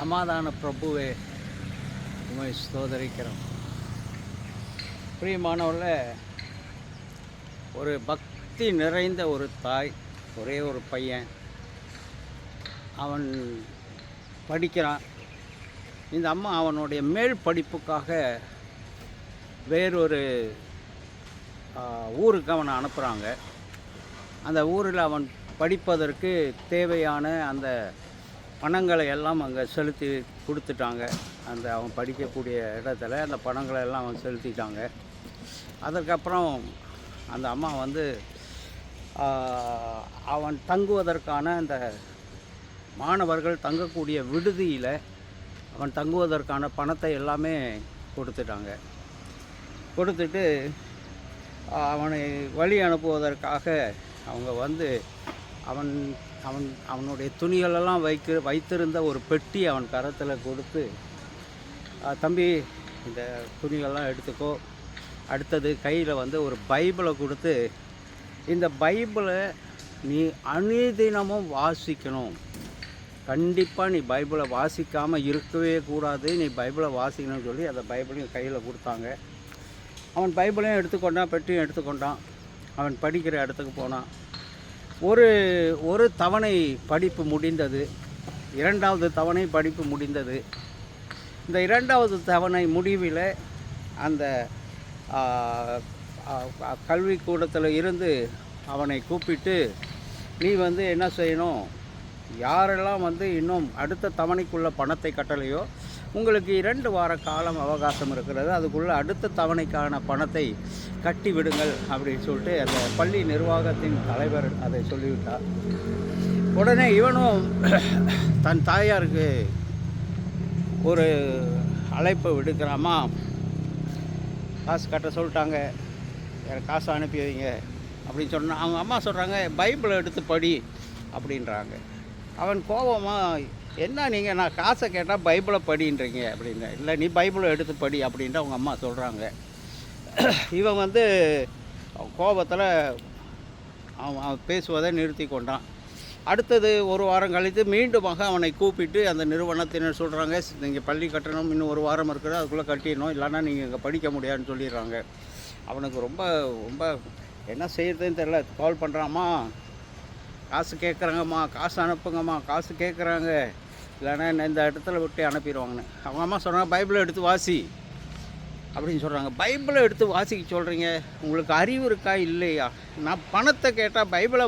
சமாதான பிரபுவே உமை ஸ்தோதரிக்கிறோம். பிரியமானவர்களே, ஒரு பக்தி நிறைந்த ஒரு தாய், ஒரே ஒரு பையன், அவன் படிக்கிறான். இந்த அம்மா அவனுடைய மேல் படிப்புக்காக வேறொரு ஊருக்கு அவனை அனுப்புகிறாங்க. அந்த ஊரில் அவன் படிப்பதற்கு தேவையான அந்த பணங்களை எல்லாம் அங்கே செலுத்தி கொடுத்துட்டாங்க. அந்த அவன் படிக்கக்கூடிய இடத்துல அந்த பணங்களை எல்லாம் அவன் செலுத்திட்டாங்க. அதற்கப்புறம் அந்த அம்மா அவன் தங்குவதற்கான அந்த மாணவர்கள் தங்கக்கூடிய விடுதியில் அவன் தங்குவதற்கான பணத்தை எல்லாமே கொடுத்துட்டாங்க. கொடுத்துட்டு அவனை வழி அனுப்புவதற்காக அவங்க அவனுடைய துணிகளெல்லாம் வைத்திருந்த ஒரு பெட்டி அவன் கரத்தில் கொடுத்து, தம்பி இந்த துணிகள்லாம் எடுத்துக்கோ, அடுத்தது கையில் ஒரு பைபிளை கொடுத்து, இந்த பைபிளை நீ அனுதினமும் வாசிக்கணும், கண்டிப்பாக நீ பைபிளை வாசிக்காமல் இருக்கவே கூடாது, நீ பைபிளை வாசிக்கணும்னு சொல்லி அந்த பைபிளையும் கையில் கொடுத்தாங்க. அவன் பைபிளையும் எடுத்துக்கொண்டான், பெட்டியும் எடுத்துக்கொண்டான். அவன் படிக்கிற இடத்துக்கு போனான். ஒரு தவணை படிப்பு முடிந்தது. இரண்டாவது தவணை படிப்பு முடிந்தது. இந்த இரண்டாவது தவணை முடிவில் அந்த கல்விக்கூடத்தில் இருந்து அவனை கூப்பிட்டு, நீ என்ன செய்யணும், யாரெல்லாம் இன்னும் அடுத்த தவணைக்குள்ள பணத்தை கட்டலையோ உங்களுக்கு 2 வார காலம் அவகாசம் இருக்கிறது, அதுக்குள்ளே அடுத்த தவணைக்கான பணத்தை கட்டி விடுங்கள் அப்படின்னு சொல்லிட்டு அந்த பள்ளி நிர்வாகத்தின் தலைவர் அதை சொல்லிவிட்டார். உடனே இவனும் தன் தாயாருக்கு ஒரு அழைப்பு விடுக்கிறாமா, காசு கட்ட சொல்லிட்டாங்க, எனக்கு காசு அனுப்பி வைங்க அப்படின்னு சொன்னால் அவங்க அம்மா சொல்கிறாங்க, பைபிளை எடுத்து படி அப்படின்றாங்க. அவன் கோபமாக, என்ன நீங்கள் நான் காசை கேட்டால் பைபிளை படின்றீங்க அப்படின்ற, இல்லை நீ பைபிளை எடுத்து படி அப்படின்ட்டு அவங்க அம்மா சொல்கிறாங்க. இவன் கோபத்தில் அவன் பேசுவதை நிறுத்தி கொண்டான். அடுத்தது 1 வாரம் கழித்து மீண்டுமாக அவனை கூப்பிட்டு அந்த நிறுவனத்தினர் சொல்கிறாங்க, நீங்கள் பள்ளி கட்டணம் இன்னும் 1 வாரம் இருக்குது, அதுக்குள்ளே கட்டிடணும், இல்லைன்னா நீங்கள் இங்கே படிக்க முடியாதுன்னு சொல்லிடுறாங்க. அவனுக்கு ரொம்ப ரொம்ப என்ன செய்யறதுன்னு தெரியல. கால் பண்ணுறாம்மா, காசு கேட்குறாங்கம்மா, காசு அனுப்புங்கம்மா, காசு கேட்குறாங்க, இல்லைன்னா இந்த இடத்துல விட்டு அனுப்பிடுவாங்கன்னு. அவங்க அம்மா சொல்கிறாங்க, பைபிளை எடுத்து வாசி அப்படின்னு சொல்கிறாங்க. பைபிளை எடுத்து வாசிக்க சொல்கிறீங்க, உங்களுக்கு அறிவு இருக்கா இல்லையா, நான் பணத்தை கேட்டால் பைபிளை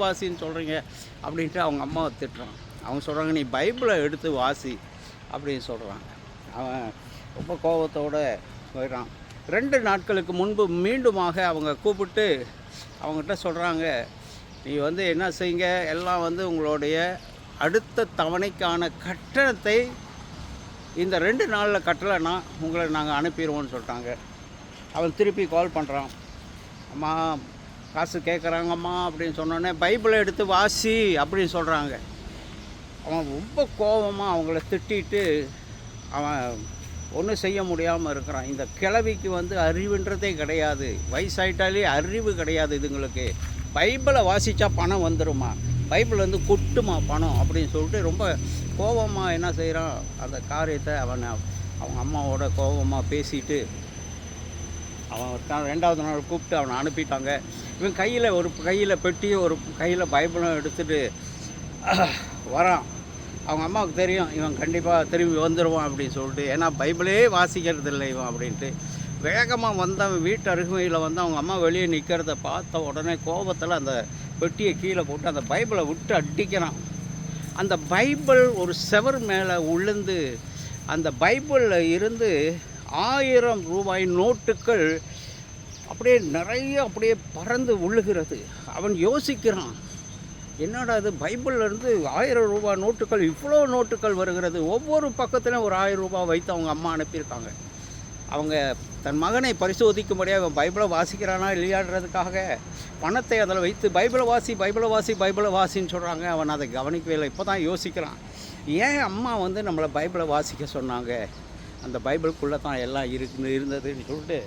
வாசின்னு சொல்கிறீங்க அப்படின்ட்டு அவங்க அம்மாவை திட்டுறான். அவங்க சொல்கிறாங்க, நீ பைபிளை எடுத்து வாசி அப்படின்னு சொல்கிறாங்க. அவன் ரொம்ப கோபத்தோடு போயிடறான். 2 நாட்களுக்கு முன்பு மீண்டுமாக அவங்க கூப்பிட்டு அவங்ககிட்ட சொல்கிறாங்க, நீ என்ன செய்யுங்க, எல்லாம் உங்களுடைய அடுத்த தவணைக்கான கட்டணத்தை இந்த 2 நாளில் கட்டலைன்னா உங்களை நாங்கள் அனுப்பிடுவோம்னு சொல்லிட்டாங்க. அவன் திருப்பி கால் பண்ணுறான், அம்மா காசு கேட்குறாங்கம்மா அப்படின்னு சொன்னோடனே பைபிளை எடுத்து வாசி அப்படின்னு சொல்கிறாங்க. அவன் ரொம்ப கோபமாக அவங்கள திட்டிட்டு அவன் ஒன்றும் செய்ய முடியாமல் இருக்கிறான். இந்த கிழவிக்கு அறிவுன்றதே கிடையாது, வயசாயிட்டாலே அறிவு கிடையாது இதுங்களுக்கு. பைபிளை வாசித்தா பணம் வந்துடுமா, பைபிள் கொட்டுமா பணம் அப்படின்னு சொல்லிட்டு ரொம்ப கோபமாக என்ன செய்கிறான், அந்த காரியத்தை அவங்க அம்மாவோட கோபமாக பேசிட்டு அவன் 2வது நாள் கூப்பிட்டு அவனை அனுப்பிட்டாங்க. இவன் கையில் பெட்டியும் ஒரு கையில் பைபிளும் எடுத்துகிட்டு வரான். அவங்க அம்மாவுக்கு தெரியும் இவன் கண்டிப்பாக திரும்பி வந்துடுவான் அப்படின்னு சொல்லிட்டு, ஏன்னா பைபிளே வாசிக்கிறது இல்லை இவன் அப்படின்ட்டு. வேகமாக வந்தவன் வீட்டு அருகாமையில் அவங்க அம்மா வெளியே நிற்கிறத பார்த்த உடனே கோபத்தில் அந்த பெட்டியை கீழே போட்டு அந்த பைபிளை விட்டு அடிக்கிறான். அந்த பைபிள் ஒரு செவர் மேலே உளுந்து அந்த பைபிளில் இருந்து 1000 ரூபாய் நோட்டுகள் அப்படியே அப்படியே பறந்து விழுகிறது. அவன் யோசிக்கிறான், என்னடா இது, பைபிள்லேருந்து 1000 ரூபாய் நோட்டுகள், இவ்வளோ நோட்டுகள் வருகிறது, ஒவ்வொரு பக்கத்துலையும் ஒரு 1000 ரூபாய் வைத்து அவங்க அம்மா அனுப்பியிருக்காங்க. அவங்க தன் மகனை பரிசோதிக்கும்படியாக அவன் பைபிளை வாசிக்கிறானா இல்லையாடுறதுக்காக பணத்தை அதில் வைத்து பைபிளை வாசின்னு சொல்கிறாங்க. அவன் அதை கவனிக்கவே இல்லை. இப்போ தான் யோசிக்கிறான், ஏன் அம்மா நம்மளை பைபிளை வாசிக்க சொன்னாங்க, அந்த பைபிளுக்குள்ளே தான் எல்லாம் இருந்ததுன்னு சொல்லிட்டு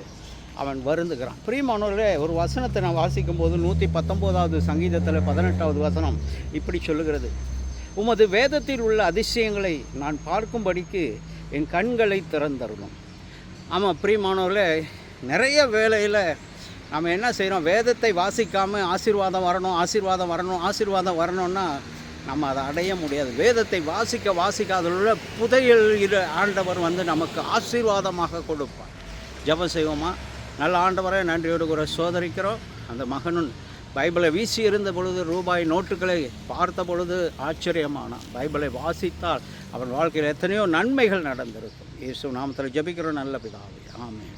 அவன் வருந்துகிறான். பிரியமானவர்களே, ஒரு வசனத்தை நான் வாசிக்கும்போது 119வது சங்கீதத்தில் 18வது வசனம் இப்படி சொல்லுகிறது, உமது வேதத்தில் உள்ள அதிசயங்களை நான் பார்க்கும்படிக்கு என் கண்களை திறந்தருளும். ஆமாம் பிரியமானவர்களே, நிறைய வேளையில் நம்ம என்ன செய்கிறோம், வேதத்தை வாசிக்காமல் ஆசீர்வாதம் வரணும் ஆசீர்வாதம் வரணும் ஆசீர்வாதம் வரணும்னா நம்ம அதை அடைய முடியாது. வேதத்தை வாசிக்க அதில் உள்ள புதையல் ஆண்டவர் வந்து நமக்கு ஆசீர்வாதமாக கொடுப்பார். ஜெபம் செய்வோமா? நல்ல ஆண்டவரை நன்றியோடு கூட சோதரிக்கிறோம். அந்த மகனும் பைபிளை வீசி இருந்த பொழுது ரூபாய் நோட்டுகளை பார்த்த பொழுது ஆச்சரியமானான். பைபிளை வாசித்தால் அவன் வாழ்க்கையில் எத்தனையோ நன்மைகள் நடந்திருக்கும். இயேசு நாமத்தில் ஜெபிக்கிறோம் நல்ல பிதாவே, ஆமென்.